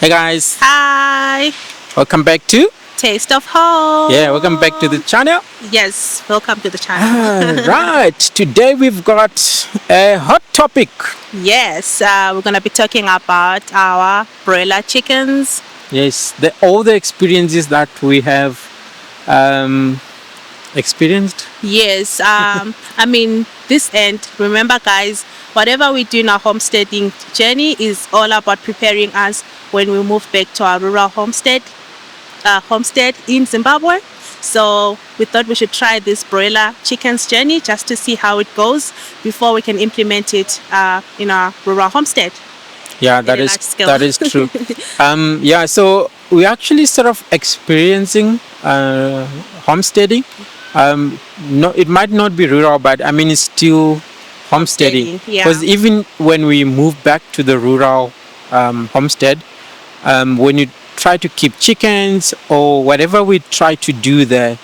Hey guys, Hi, welcome back to Taste of Home. welcome back to the channel. Yes, welcome to the channel. Right, today we've got a hot topic. Yes, we're gonna be talking about our broiler chickens. Yes, all the experiences that we have experienced. Yes, I mean this end. Remember, guys, whatever we do in our homesteading journey is all about preparing us when we move back to our rural homestead in Zimbabwe. So we thought we should try this broiler chickens journey just to see how it goes before we can implement it in our rural homestead. Yeah, Very large scale. that is true. So we're actually sort of experiencing homesteading. No, it might not be rural, but I mean it's still homesteading. Yeah. Because even when we move back to the rural homestead, when you try to keep chickens or whatever we try to do there,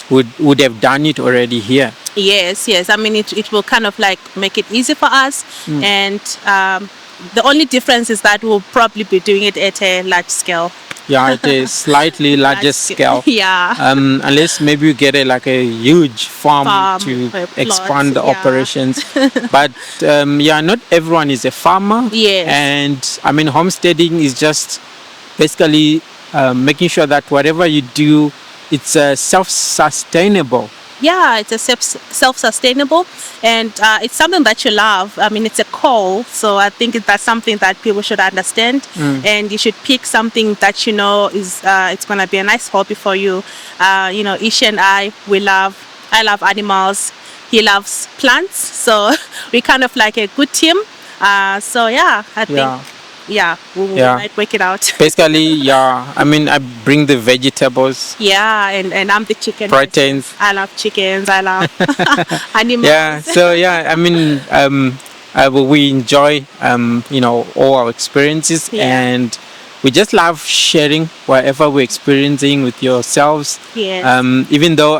would have done it already here. Yes. I mean, it will kind of like make it easy for us. And the only difference is that we'll probably be doing it at a large scale. Yeah, it is slightly larger scale. Yeah. Unless maybe you get a huge farm to or a plot, expand the yeah. operations. But not everyone is a farmer. Yes. And I mean, homesteading is just basically making sure that whatever you do, it's self-sustainable. Yeah, it's a self-sustainable, and it's something that you love. I mean, it's a call, so I think that's something that people should understand, and you should pick something that you know is it's gonna be a nice hobby for you. Ish and I love animals. He loves plants, so we're kind of like a good team. I think. Yeah, we might work it out. Basically, I mean, I bring the vegetables. Yeah, and I'm the chicken. Proteins. I love chickens. I love animals. Yeah, so I mean, we enjoy, all our experiences, and we just love sharing whatever we're experiencing with yourselves. Yes. Even though,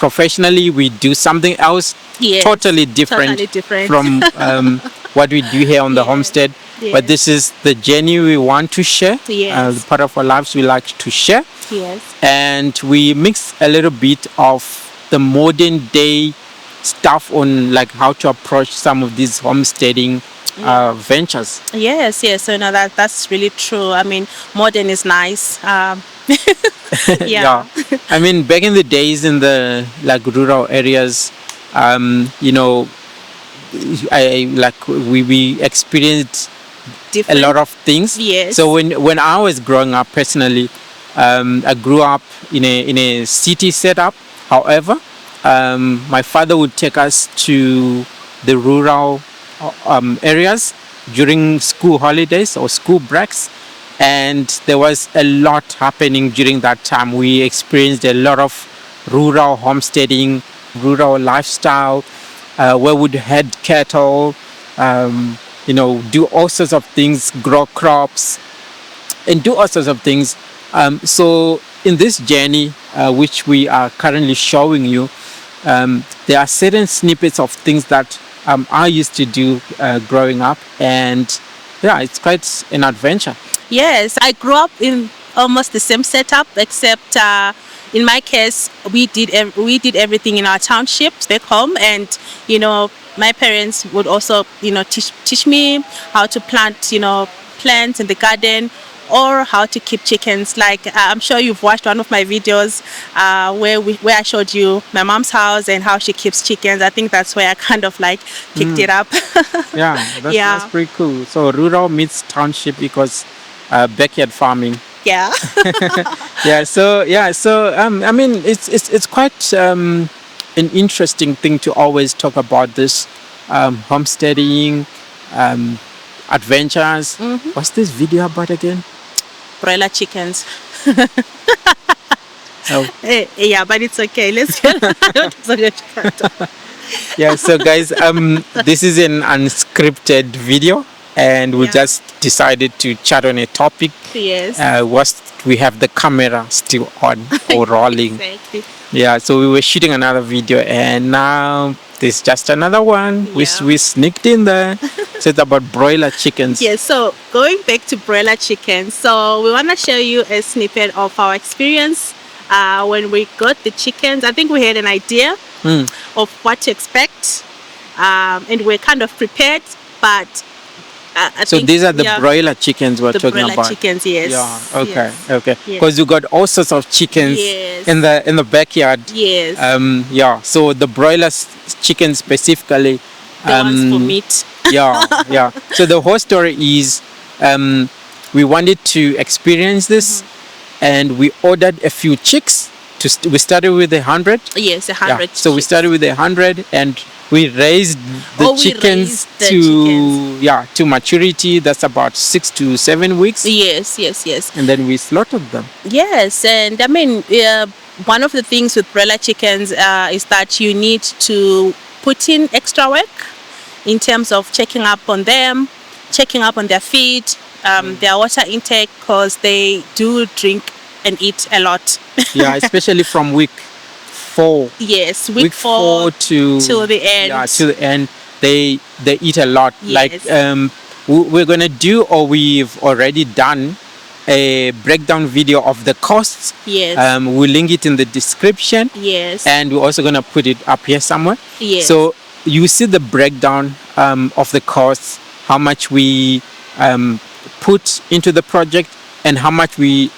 professionally, we do something else totally different from what we do here on the homestead. Yes. But this is the journey we want to share. Yes. The part of our lives we like to share. Yes. And we mix a little bit of the modern day stuff on how to approach some of these homesteading ventures. Yes. So that's really true. I mean, modern is nice. Yeah. I mean, back in the days in the rural areas, we experienced Different. a lot of things. Yes. So when I was growing up personally, I grew up in a city setup. However, my father would take us to the rural areas during school holidays or school breaks, and there was a lot happening during that time. We experienced a lot of rural homesteading, rural lifestyle, where we'd head cattle, do all sorts of things, grow crops, and do all sorts of things. So in this journey, which we are currently showing you, there are certain snippets of things that I used to do growing up, and it's quite an adventure. Yes, I grew up in almost the same setup, except in my case, we did everything in our townships back home, and my parents would also teach me how to plant plants in the garden, or how to keep chickens. I'm sure you've watched one of my videos where I showed you my mom's house and how she keeps chickens. I think that's where I kind of picked it up. That's pretty cool. So rural meets township because backyard farming. Yeah. So I mean, it's quite an interesting thing to always talk about this homesteading adventures. What's this video about again? Broiler chickens. Oh. Yeah, but it's okay. Let's get So guys, this is an unscripted video, and we just decided to chat on a topic. Yes. Whilst we have the camera still on or rolling. Exactly. Yeah, so we were shooting another video, and now there's just another one. We sneaked in there. So it's about broiler chickens. Yes, so going back to broiler chicken, so we want to show you a snippet of our experience when we got the chickens. I think we had an idea of what to expect, and we're kind of prepared, but So these are the broiler chickens we're talking broiler about. chickens, yes. Yeah. Okay. Yes. Okay. Yes. Because you got all sorts of chickens Yes. in the backyard. Yes. Yeah. So the broiler chickens specifically. The ones for meat. Yeah. So the whole story is, we wanted to experience this, and we ordered a few chicks. We started with 100. Yes, 100. So we started with 100, and we raised the chickens to maturity. That's about 6 to 7 weeks. Yes. And then we slaughtered them. Yes, and I mean, one of the things with broiler chickens is that you need to put in extra work in terms of checking up on them, checking up on their feed, their water intake, because they do drink and eat a lot. Yeah, especially from week 4. Yes, week 4 to the end. Yeah, to the end, they eat a lot. Yes. Like we're gonna do, or we've already done, a breakdown video of the costs. Yes. We'll link it in the description. Yes. And we're also gonna put it up here somewhere. Yes. So you see the breakdown of the costs, how much we put into the project, and how much we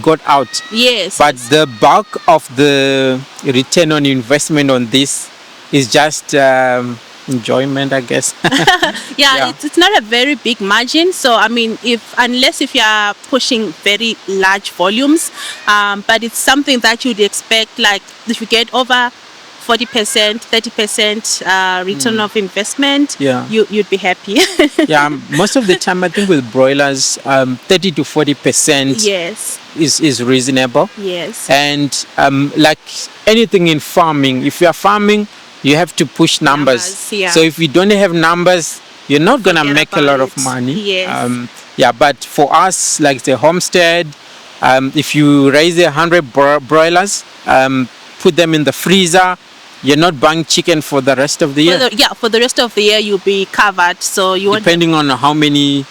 got out. Yes. But the bulk of the return on investment on this is just enjoyment, I guess. Yeah. It's not a very big margin. So I mean, unless you are pushing very large volumes, but it's something that you'd expect. Like if you get over 40%, 30% return of investment, you'd be happy. Yeah, most of the time I think with broilers, 30 to 40% yes, is reasonable. Yes. And like anything in farming, if you are farming, you have to push numbers. So if you don't have numbers, you're not gonna make a lot of money. Yes. But for us, like the Homestead, if you raise 100 broilers, put them in the freezer, you're not buying chicken for the rest of the year. For the rest of the year you'll be covered. So depending on how many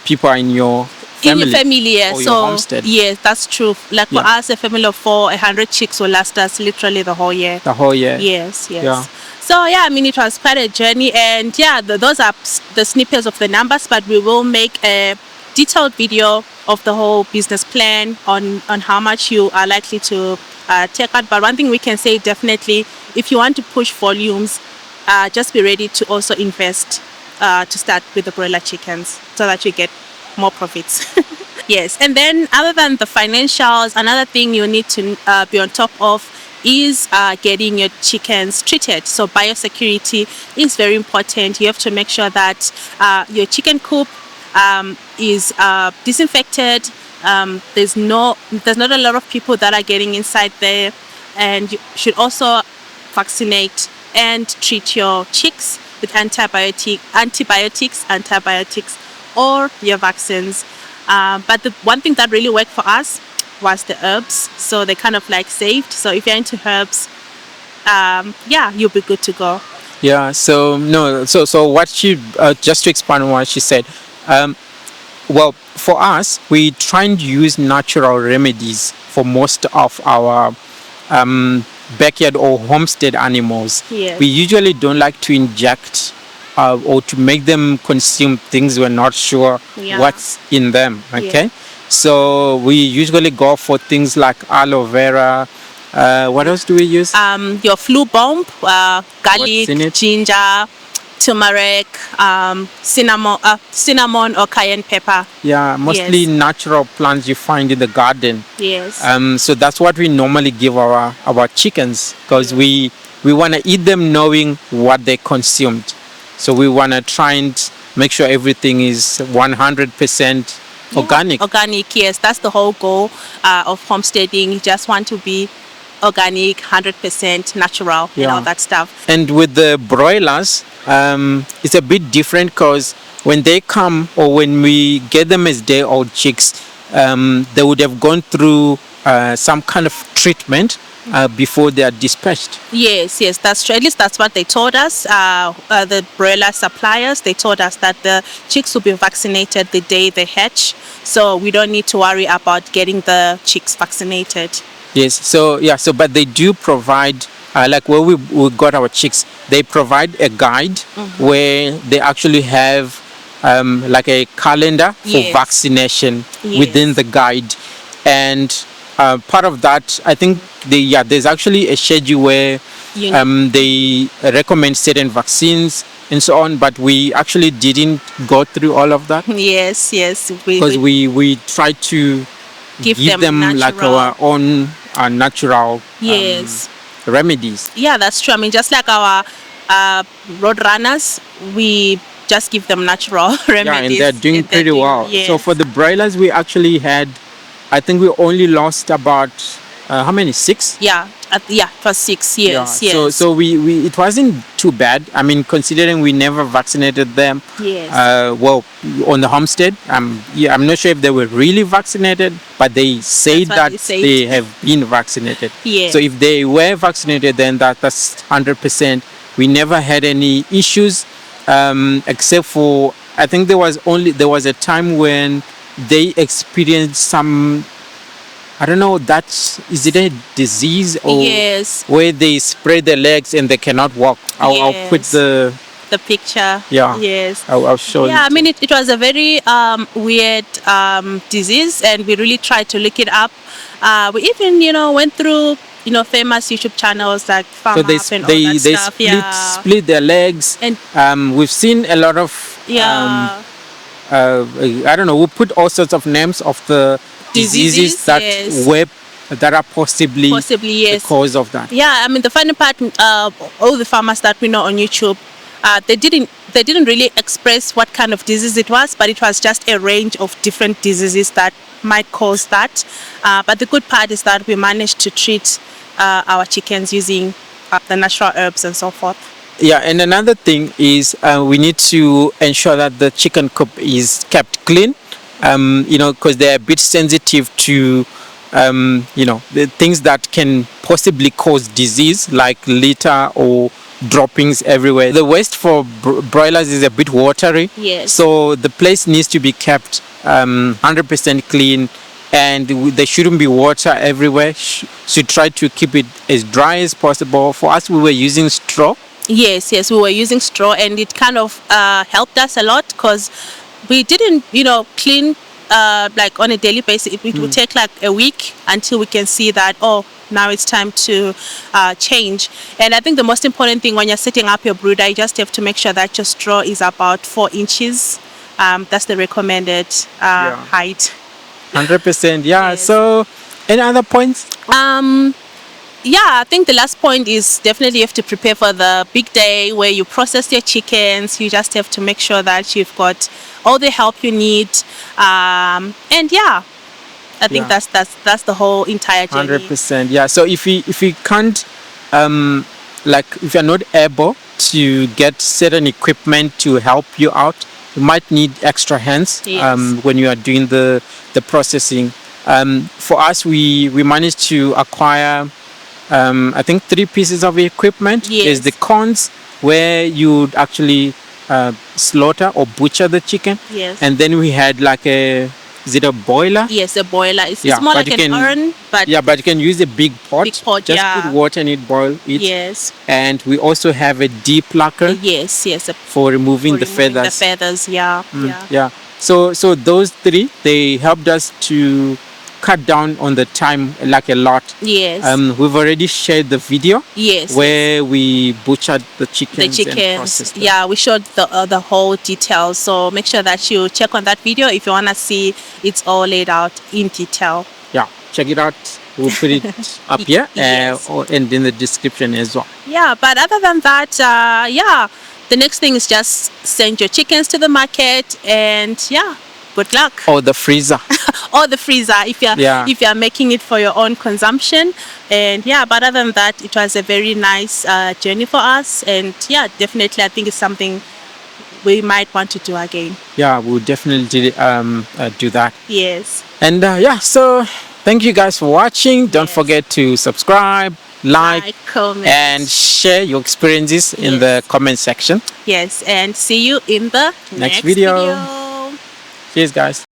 people are in your family. In your family, yeah. Or so your homestead. Yes, that's true. Like for us, a family of 4, 100 chicks will last us literally the whole year. The whole year. Yes. Yeah. So yeah, I mean, it was quite a journey, and those are the snippets of the numbers, but we will make a detailed video of the whole business plan on how much you are likely to take out. But one thing we can say, definitely, if you want to push volumes, just be ready to also invest to start with the broiler chickens so that you get more profits. Yes. And then other than the financials, another thing you need to be on top of is getting your chickens treated. So biosecurity is very important. You have to make sure that your chicken coop is disinfected. There's not a lot of people that are getting inside there, and you should also vaccinate and treat your chicks with antibiotics, or your vaccines. But the one thing that really worked for us was the herbs. So they kind of like saved. So if you're into herbs, you'll be good to go. Yeah. So what she just to expand on what she said. Well, for us, we try and use natural remedies for most of our backyard or homestead animals. Yes. We usually don't like to inject or to make them consume things we're not sure what's in them. Okay. Yeah. So we usually go for things like aloe vera. What else do we use? Your flu bomb, garlic, ginger, turmeric, cinnamon or cayenne pepper. Yeah, mostly natural plants you find in the garden. Yes. So that's what we normally give our chickens, because we want to eat them knowing what they consumed. So we want to try and make sure everything is 100% organic. Organic, yes. That's the whole goal of homesteading. You just want to be organic, 100% natural, and all that stuff. And with the broilers, it's a bit different, because when they come, or when we get them as day-old chicks, they would have gone through some kind of treatment before they are dispatched. Yes, yes, that's true. At least that's what they told us. The broiler suppliers, they told us that the chicks will be vaccinated the day they hatch. So we don't need to worry about getting the chicks vaccinated. Yes. So but they do provide, like where we got our chicks, they provide a guide where they actually have like a calendar for Yes. vaccination Yes. within the guide, and part of that, I think there's actually a schedule where they recommend certain vaccines and so on, but we actually didn't go through all of that Yes, yes. because we try to Give give them them like natural. our own natural Yes. remedies. Yeah, that's true. I mean, just like our road runners, we just give them natural remedies. Yeah, and they're doing pretty well. Yes. So for the broilers, we actually had, I think we only lost about how many? 6? Yeah, for 6 years. Yeah. Yes. So we it wasn't too bad. I mean, considering we never vaccinated them. Yes. Well, on the homestead, I'm not sure if they were really vaccinated, but they say That's what that they said. they have been vaccinated. Yes. So if they were vaccinated, then that's 100%. We never had any issues, except for, I think there was a time when they experienced some, I don't know, is it a disease or Yes. where they spread their legs and they cannot walk. I'll put Yes. the picture. Yeah. Yes. I'll show you. Yeah, I mean, it was a very weird disease, and we really tried to look it up. We even, went through, famous YouTube channels like Farm So Up and all that stuff. split their legs, And we've seen a lot of yeah, I don't know, we put all sorts of names of the diseases that yes. that are possibly yes. the cause of that. Yeah, I mean, the funny part, all the farmers that we know on YouTube, they didn't really express what kind of disease it was, but it was just a range of different diseases that might cause that. But the good part is that we managed to treat our chickens using the natural herbs and so forth. Yeah, and another thing is we need to ensure that the chicken coop is kept clean, because they're a bit sensitive to, the things that can possibly cause disease like litter or droppings everywhere. The waste for broilers is a bit watery. Yes. So the place needs to be kept 100% clean, and there shouldn't be water everywhere. Should try to keep it as dry as possible. For us, we were using straw. Yes, we were using straw, and it kind of helped us a lot because we didn't, clean like on a daily basis. It would take like a week until we can see that, now it's time to change. And I think the most important thing when you're setting up your brooder, you just have to make sure that your straw is about 4 inches. That's the recommended height. 100%. Yeah. Yes. So, any other points? Yeah, I think the last point is definitely you have to prepare for the big day where you process your chickens. You just have to make sure that you've got all the help you need. And yeah, I think that's the whole entire journey. 100%. Yeah. So if you can't, like if you're not able to get certain equipment to help you out, you might need extra hands. Yes. When you are doing the processing. For us, we managed to acquire, I think 3 pieces of equipment. Yes. There's the corns where you'd actually slaughter or butcher the chicken. Yes. And then we had like is it a boiler? Yes, a boiler. It's Yeah, more but like you an can- urn, but Yeah, but you can use a big pot. Big pot, Just yeah. put water in it, boil it. yes, And we also have a depucker yes, for removing the removing feathers. The feathers, yeah, Yeah. So those 3, they helped us to cut down on the time like a lot. yes, We've already shared the video yes. where we butchered the chickens. The And chickens, processed them. yeah, we showed the whole details. So make sure that you check on that video if you wanna see it's all laid out in detail. Yeah. Check it out. We'll put it up here Yes. and in the description as well. Yeah, but other than that, the next thing is just send your chickens to the market, and yeah, good luck. Or the freezer. Or the freezer if you're making it for your own consumption. And yeah, but other than that, it was a very nice journey for us, and yeah, definitely I think it's something we might want to do again. Yeah, we'll definitely do that. Yes. And so Thank you guys for watching. Don't Yes. forget to subscribe, like, comment. and share your experiences in Yes. the comment section. Yes, and see you in the Next video. Cheers, guys.